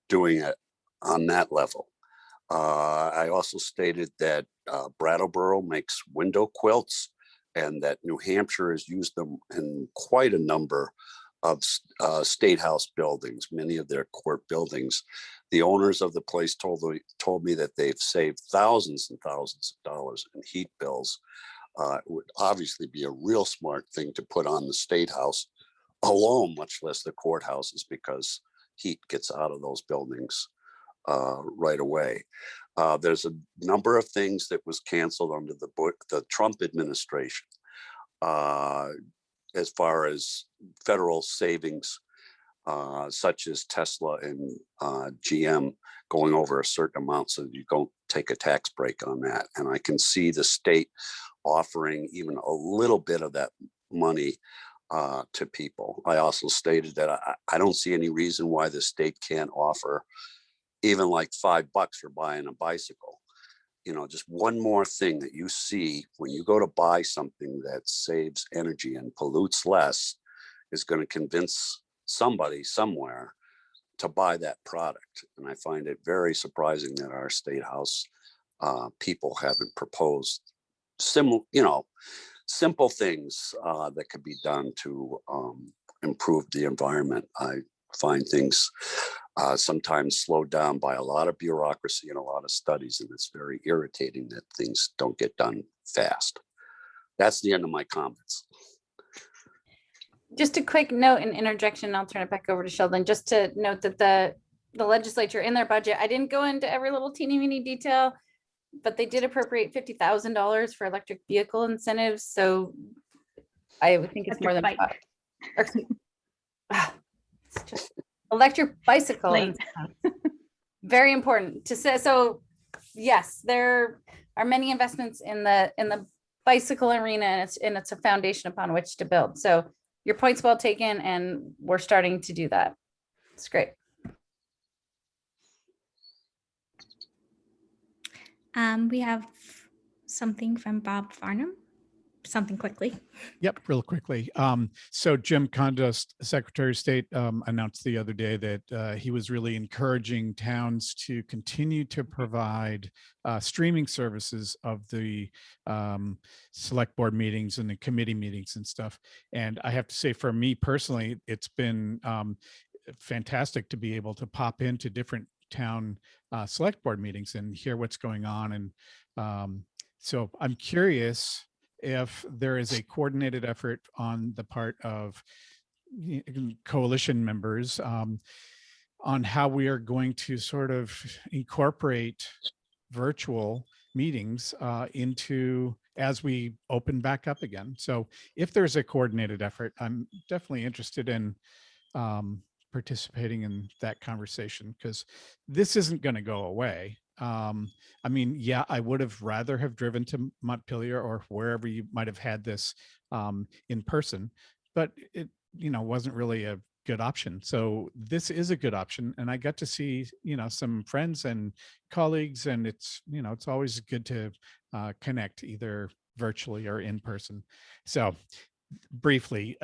Speaker 13: doing it on that level. I also stated that Brattleboro makes window quilts and that New Hampshire has used them in quite a number of state house buildings, many of their court buildings. The owners of the place told me that they've saved thousands and thousands of dollars in heat bills. It would obviously be a real smart thing to put on the state house alone, much less the courthouses, because heat gets out of those buildings right away. There's a number of things that was canceled under the Trump administration as far as federal savings, such as Tesla and GM going over a certain amount so that you don't take a tax break on that. And I can see the state offering even a little bit of that money to people. I also stated that I don't see any reason why the state can't offer even like $5 for buying a bicycle. You know, just one more thing that you see when you go to buy something that saves energy and pollutes less is going to convince somebody somewhere to buy that product. And I find it very surprising that our state house people haven't proposed simple things that could be done to improve the environment. I find things sometimes slowed down by a lot of bureaucracy and a lot of studies, and it's very irritating that things don't get done fast. That's the end of my comments.
Speaker 5: Just a quick note and interjection, I'll turn it back over to Sheldon, just to note that the legislature in their budget, I didn't go into every little teeny weeny detail, but they did appropriate $50,000 for electric vehicle incentives. So I would think it's more than it's just electric bicycle. Very important to say. So yes, there are many investments in the bicycle arena, and it's a foundation upon which to build. So your point's well taken, and we're starting to do that. It's great.
Speaker 1: We have something from Bob Farnham. Something quickly.
Speaker 14: Yep, real quickly. So Jim Condos, Secretary of State, announced the other day that he was really encouraging towns to continue to provide streaming services of the select board meetings and the committee meetings and stuff. And I have to say, for me personally, it's been fantastic to be able to pop into different town select board meetings and hear what's going on. And so I'm curious if there is a coordinated effort on the part of coalition members on how we are going to sort of incorporate virtual meetings into as we open back up again. So if there's a coordinated effort, I'm definitely interested in participating in that conversation, because this isn't going to go away. I mean, yeah, I would have rather have driven to Montpelier or wherever you might have had this in person, but it, wasn't really a good option. So this is a good option. And I got to see, some friends and colleagues, and it's, it's always good to connect either virtually or in person. So briefly,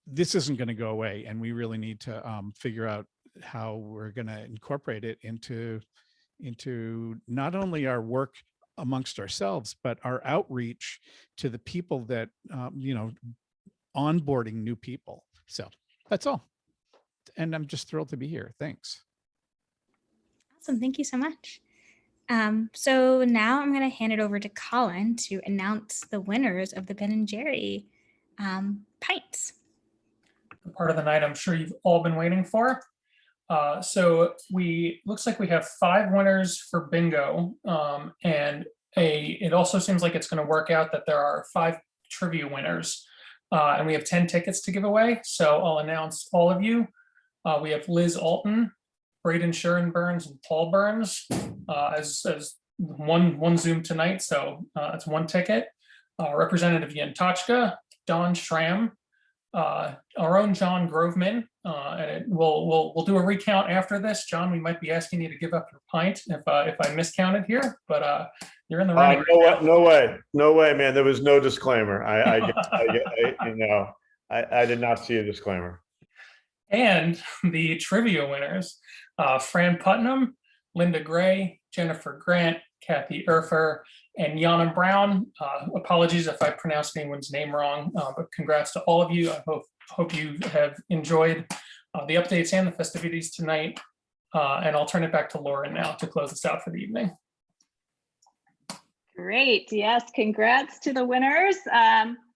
Speaker 14: this isn't going to go away, and we really need to figure out how we're going to incorporate it into not only our work amongst ourselves, but our outreach to the people that, onboarding new people. So that's all. And I'm just thrilled to be here. Thanks.
Speaker 1: Awesome. Thank you so much. So now I'm going to hand it over to Colin to announce the winners of the Ben and Jerry pints.
Speaker 4: Part of the night I'm sure you've all been waiting for. So looks like we have 5 winners for bingo, and it also seems like it's going to work out that there are 5 trivia winners, and we have 10 tickets to give away. So I'll announce all of you. We have Liz Alton, Braden Shuren Burns and Paul Burns as one Zoom tonight. So it's one ticket. Representative Yen Tochka, Don Schramm, our own John Groveman, and we'll do a recount after this. John, we might be asking you to give up your pint if I miscounted here, but you're in the running.
Speaker 10: No way, man. There was no disclaimer. I did not see a disclaimer.
Speaker 4: And the trivia winners, Fran Putnam, Linda Gray, Jennifer Grant, Kathy Erfer, and Yana Brown. Apologies if I pronounced anyone's name wrong, but congrats to all of you. I hope you have enjoyed the updates and the festivities tonight. And I'll turn it back to Lauren now to close us out for the evening.
Speaker 6: Great. Yes, congrats to the winners.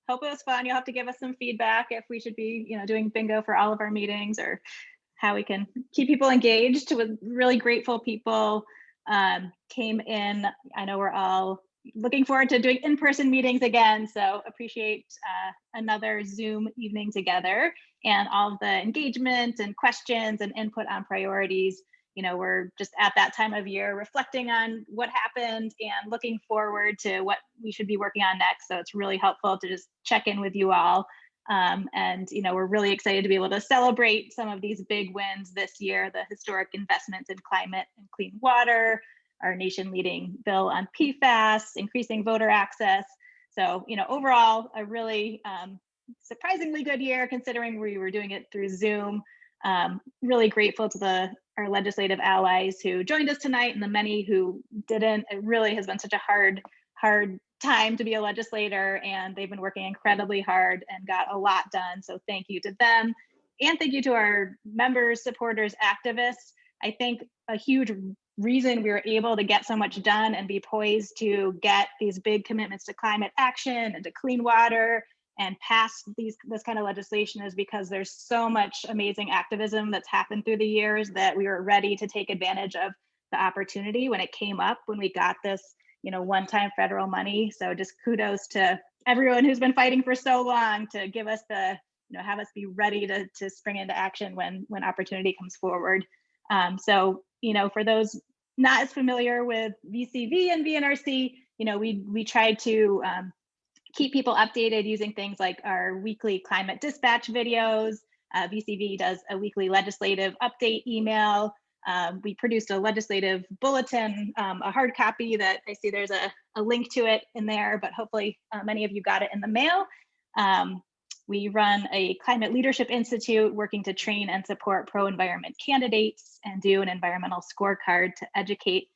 Speaker 6: Hope it was fun. You'll have to give us some feedback if we should be, doing bingo for all of our meetings, or how we can keep people engaged. With really grateful people came in. I know we're all looking forward to doing in-person meetings again, so appreciate another Zoom evening together, and all of the engagement and questions and input on priorities. We're just at that time of year reflecting on what happened and looking forward to what we should be working on next. So it's really helpful to just check in with you all. And we're really excited to be able to celebrate some of these big wins this year: the historic investments in climate and clean water, our nation-leading bill on PFAS, increasing voter access. So, overall, a really surprisingly good year considering we were doing it through Zoom. Really grateful to our legislative allies who joined us tonight, and the many who didn't. It really has been such a hard time to be a legislator, and they've been working incredibly hard and got a lot done. So thank you to them, and thank you to our members, supporters, activists. I think a huge reason we were able to get so much done and be poised to get these big commitments to climate action and to clean water and pass this kind of legislation is because there's so much amazing activism that's happened through the years that we were ready to take advantage of the opportunity when it came up, when we got this, one-time federal money. So just kudos to everyone who's been fighting for so long to give us have us be ready to spring into action when opportunity comes forward. So, for those not as familiar with VCV and VNRC, we tried to keep people updated using things like our weekly climate dispatch videos. VCV does a weekly legislative update email. We produced a legislative bulletin, a hard copy that I see there's a link to it in there, but hopefully many of you got it in the mail. We run a Climate Leadership Institute working to train and support pro-environment candidates, and do an environmental scorecard to educate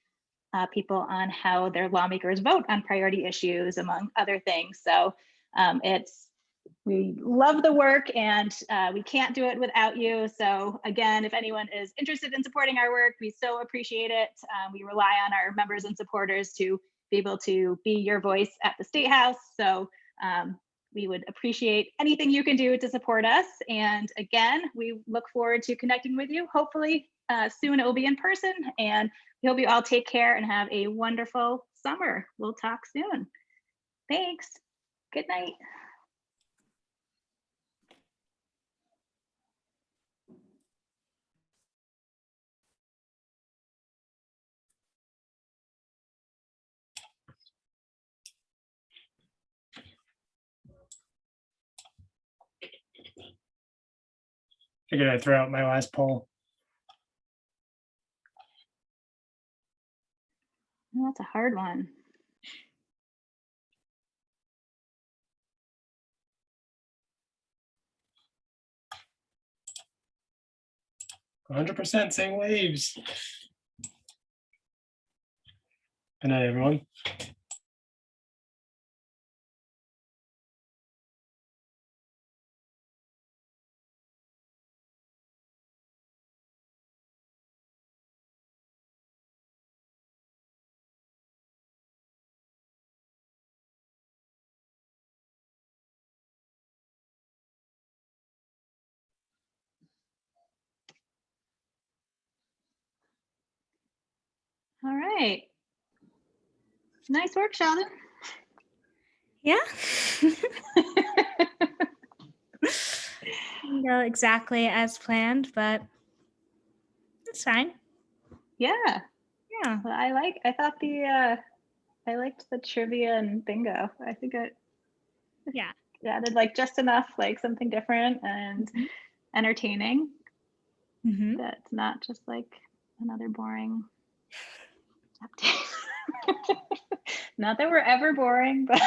Speaker 6: people on how their lawmakers vote on priority issues, among other things. So we love the work, and we can't do it without you. So again, if anyone is interested in supporting our work, we so appreciate it. We rely on our members and supporters to be able to be your voice at the State House. So we would appreciate anything you can do to support us. And again, we look forward to connecting with you. Hopefully soon it will be in person, and we hope you all take care and have a wonderful summer. We'll talk soon. Thanks. Good night.
Speaker 7: Figured I'd throw out my last poll.
Speaker 6: Oh, that's a hard one.
Speaker 7: %, saying waves. Good night, everyone.
Speaker 6: All right. Nice work, Sheldon.
Speaker 1: Yeah. Go exactly as planned, but That's fine.
Speaker 6: Yeah.
Speaker 1: Yeah.
Speaker 6: Well, I thought I liked the trivia and bingo. I think it
Speaker 1: Yeah.
Speaker 6: added like just enough, like something different and entertaining.
Speaker 1: Mm-hmm.
Speaker 6: That's not just like another boring update. Not that we're ever boring, but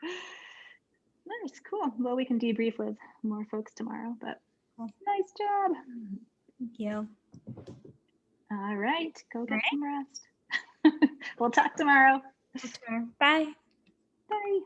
Speaker 6: nice, cool. Well, we can debrief with more folks tomorrow, but nice job.
Speaker 1: Thank you.
Speaker 6: All right, go get
Speaker 1: All right.
Speaker 6: some rest. We'll talk tomorrow.
Speaker 1: Bye.
Speaker 6: Bye.